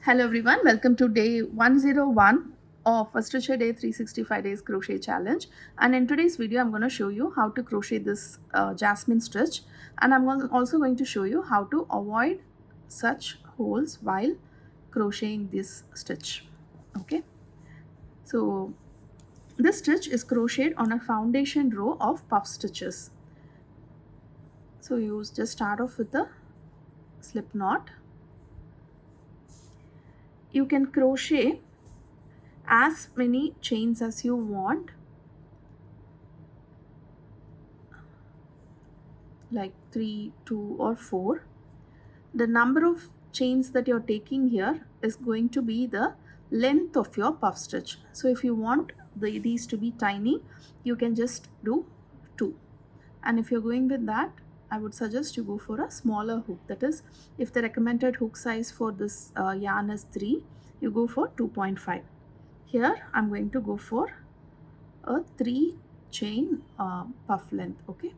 Hello everyone, welcome to day 101 of First Stitcher Day 365 Days Crochet Challenge. And in today's video, I'm going to show you how to crochet this jasmine stitch, and also going to show you how to avoid such holes while crocheting this stitch. Okay, so this stitch is crocheted on a foundation row of puff stitches. So you just start off with a slip knot. You can crochet as many chains as you want, like 3, 2 or 4. The number of chains that you're taking here is going to be the length of your puff stitch. So if you want these to be tiny, you can just do 2. And if you're going with that, I would suggest you go for a smaller hook. That is, if the recommended hook size for this yarn is 3, you go for 2.5. Here I'm going to go for a 3 chain puff length. Okay,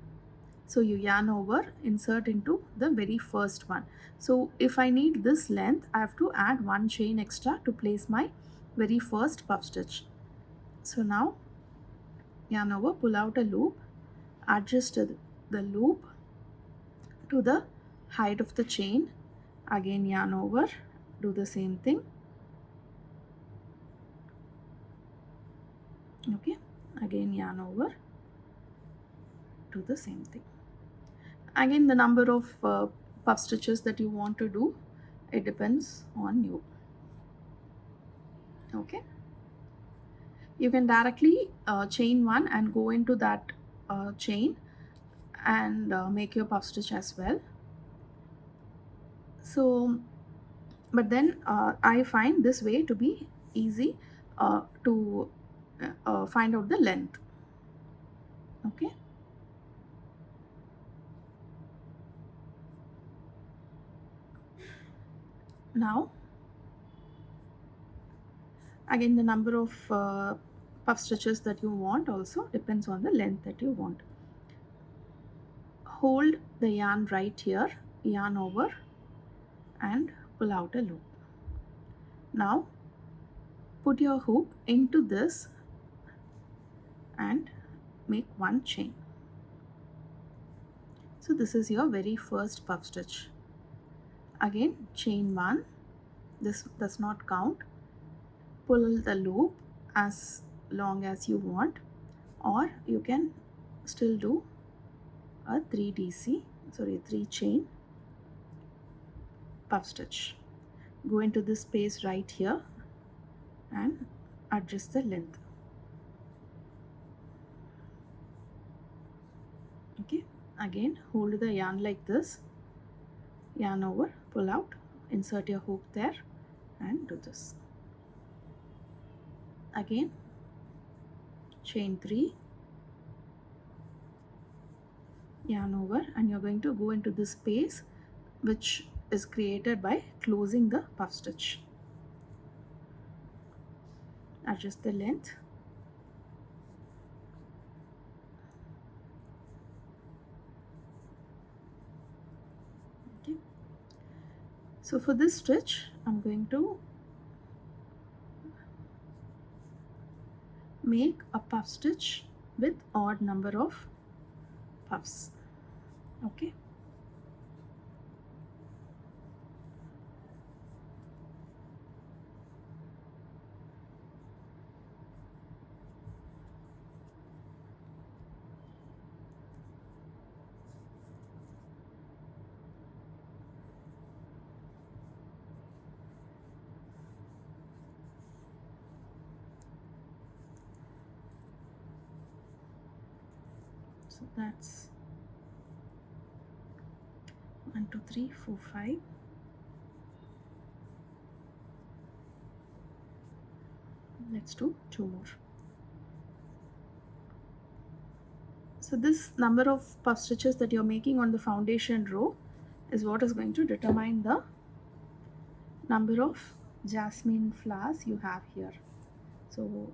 so you yarn over, insert into the very first one. So if I need this length, I have to add 1 chain extra to place my very first puff stitch. So now yarn over, pull out a loop, adjust the loop to the height of the chain, again yarn over, do the same thing. Okay, again yarn over, do the same thing. Again, the number of puff stitches that you want to do, it depends on you. Okay, you can directly chain one and go into that chain and make your puff stitch as well. So but then I find this way to be easy to find out the length. Okay, now again, the number of puff stitches that you want also depends on the length that you want. Hold the yarn right here, yarn over and pull out a loop. Now put your hook into this and make 1 chain. So this is your very first puff stitch. Again chain 1, this does not count. Pull the loop as long as you want, or you can still do a 3 chain puff stitch. Go into this space right here and adjust the length. Okay, again hold the yarn like this, yarn over, pull out, insert your hook there and do this. Again chain 3, yarn over, and you're going to go into this space which is created by closing the puff stitch. Adjust the length. Okay, so for this stitch I'm going to make a puff stitch with odd number of puffs. Okay, so that's 1 2 3 4 5. Let's do 2 more. So this number of puff stitches that you're making on the foundation row is what is going to determine the number of jasmine flowers you have here. So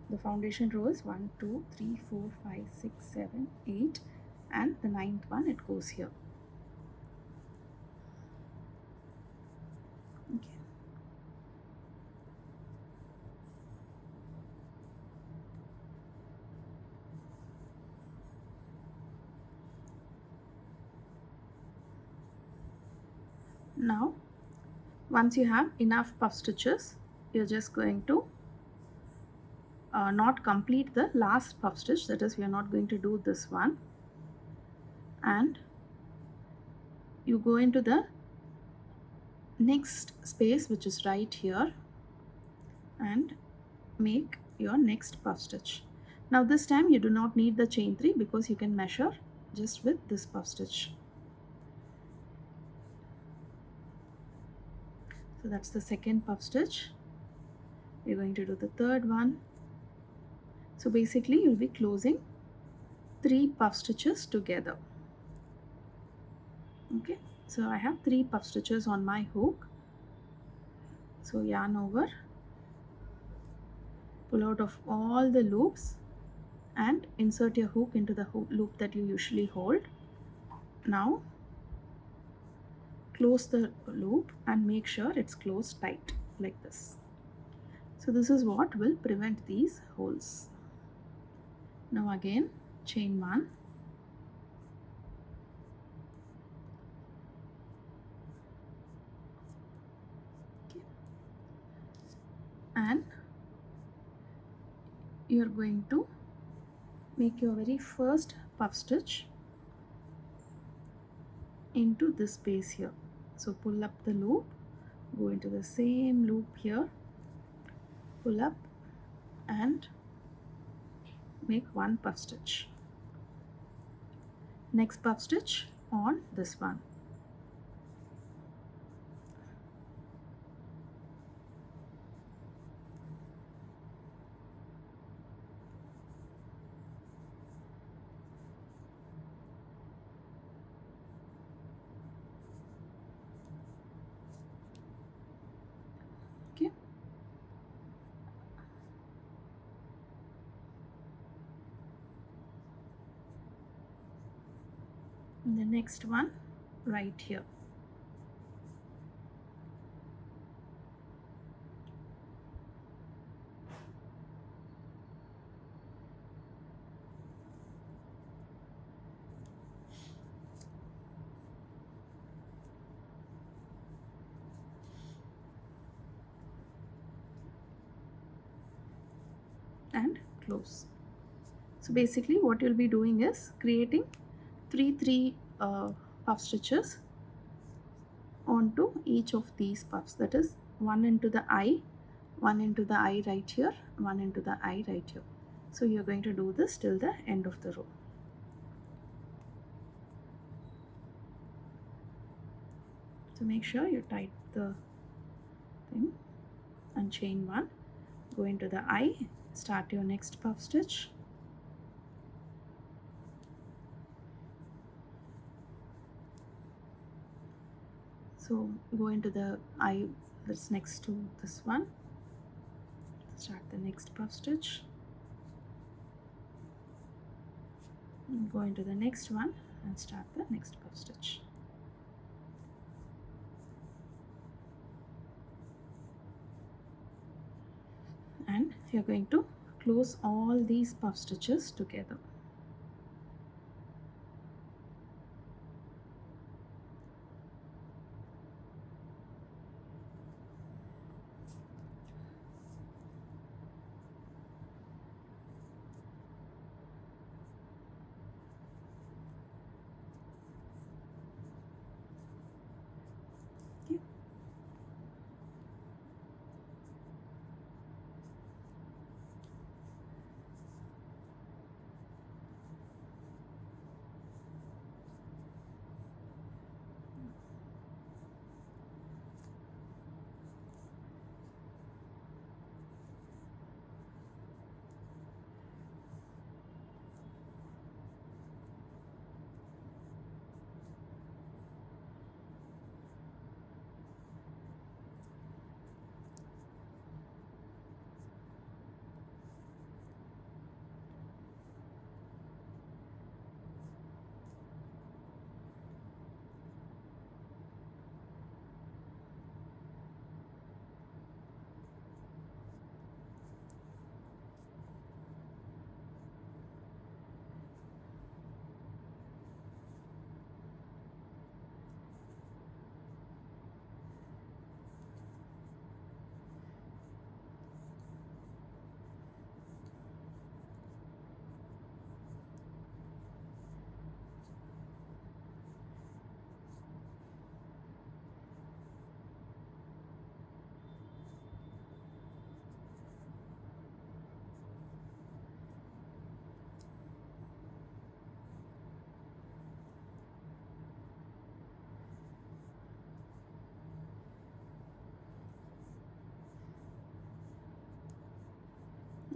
the foundation row is 1 2 3 4 5 6 7 8, and the 9th one, it goes here. Okay, Now once you have enough puff stitches, you're just going to not complete the last puff stitch, that is we are not going to do this one, and you go into the next space which is right here and make your next puff stitch. Now this time you do not need the chain 3 because you can measure just with this puff stitch. So that's the second puff stitch. We're going to do the third one. So basically you'll be closing 3 puff stitches together. Okay, so I have 3 puff stitches on my hook. So yarn over, pull out of all the loops and insert your hook into the loop that you usually hold. Now close the loop and make sure it's closed tight like this. So this is what will prevent these holes. Now again chain 1, okay, and you are going to make your very first puff stitch into this space here. So pull up the loop, go into the same loop here, pull up and make 1 puff stitch. Next puff stitch on this one. Okay. And the next one right here. And close. So basically what you'll be doing is creating 3 puff stitches onto each of these puffs, that is 1 into the eye, 1 into the eye right here, 1 into the eye right here. So you're going to do this till the end of the row. So make sure you tight the thing and chain 1, go into the eye, start your next puff stitch, so go into the eye that's next to this one, start the next puff stitch, and go into the next one and start the next puff stitch. And you're going to close all these puff stitches together. Okay.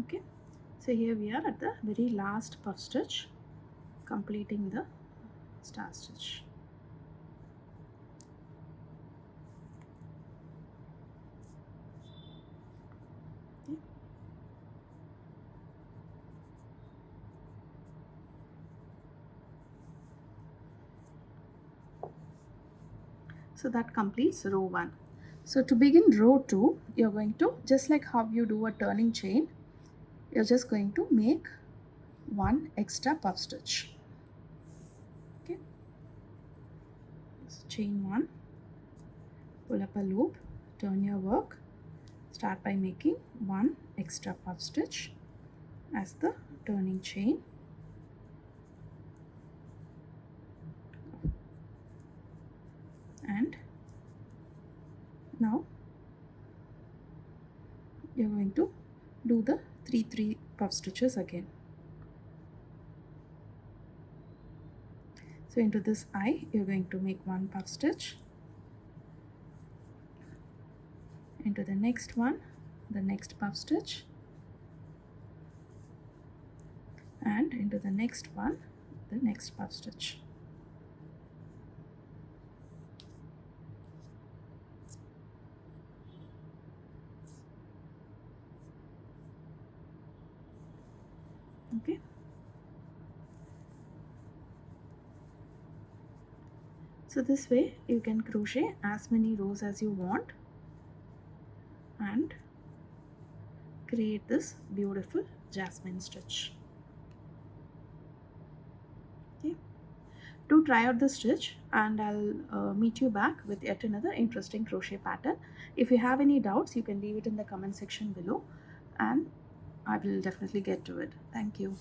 Okay, so here we are at the very last puff stitch, completing the star stitch. Okay. So that completes row 1. So to begin row 2, you're going to, just like how you do a turning chain, you're just going to make one extra puff stitch. Okay, so chain 1, pull up a loop, turn your work, start by making one extra puff stitch as the turning chain, and now you're going to do the 3 puff stitches again. So into this eye you're going to make one puff stitch, into the next one the next puff stitch, and into the next one the next puff stitch. Okay, so this way you can crochet as many rows as you want and create this beautiful jasmine stitch. Okay, do try out the stitch and I'll meet you back with yet another interesting crochet pattern. If you have any doubts, you can leave it in the comment section below and I will definitely get to it. Thank you.